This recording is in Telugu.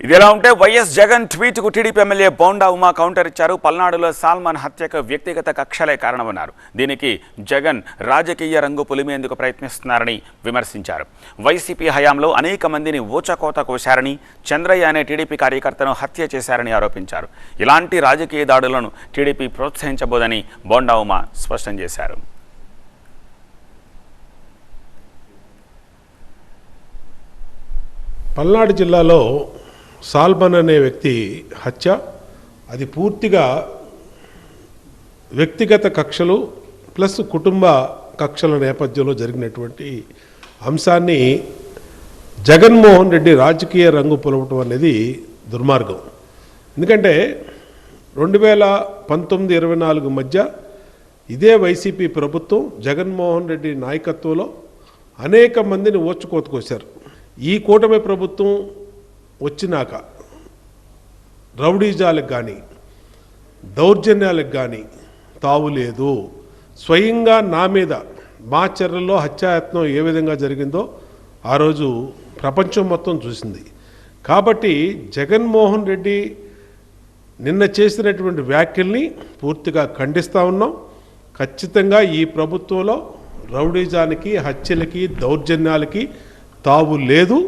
ఇదిలా ఉంటే వైఎస్ జగన్ ట్వీట్కు TDP MLA Bonda Uma counter ఇచ్చారు. పల్నాడులో సాల్మన్ హత్యకు వ్యక్తిగత కక్షలే కారణమన్నారు. దీనికి జగన్ రాజకీయ రంగు పులిమేందుకు ప్రయత్నిస్తున్నారని విమర్శించారు. వైసీపీ హయాంలో అనేక మందిని ఊచకోత కోశారని, చంద్రయ్య అనే టీడీపీ కార్యకర్తను హత్య చేశారని ఆరోపించారు. ఇలాంటి రాజకీయ దాడులను టీడీపీ ప్రోత్సహించబోదని బోండా ఉమా స్పష్టం చేశారు. పల్నాడు జిల్లాలో సాల్మన్ అనే వ్యక్తి హత్య అది పూర్తిగా వ్యక్తిగత కక్షలు ప్లస్ కుటుంబ కక్షల నేపథ్యంలో జరిగినటువంటి అంశాన్ని జగన్మోహన్ రెడ్డి రాజకీయ రంగు పులవటం అనేది దుర్మార్గం. ఎందుకంటే 2019-24 మధ్య ఇదే వైసీపీ ప్రభుత్వం జగన్మోహన్ రెడ్డి నాయకత్వంలో అనేక మందిని ఓచుకోతకొచ్చారు. ఈ కూటమి ప్రభుత్వం వచ్చినాక రౌడీజాలకు కానీ దౌర్జన్యాలకు కానీ తావు లేదు. స్వయంగా నా మీద మా చర్యల్లో హత్యాయత్నం ఏ విధంగా జరిగిందో ఆ రోజు ప్రపంచం మొత్తం చూసింది. కాబట్టి జగన్మోహన్ రెడ్డి నిన్న చేసినటువంటి వ్యాఖ్యల్ని పూర్తిగా ఖండిస్తూ ఉన్నాం. ఖచ్చితంగా ఈ ప్రభుత్వంలో రౌడీజానికి, హత్యలకి, దౌర్జన్యాలకి తావు లేదు.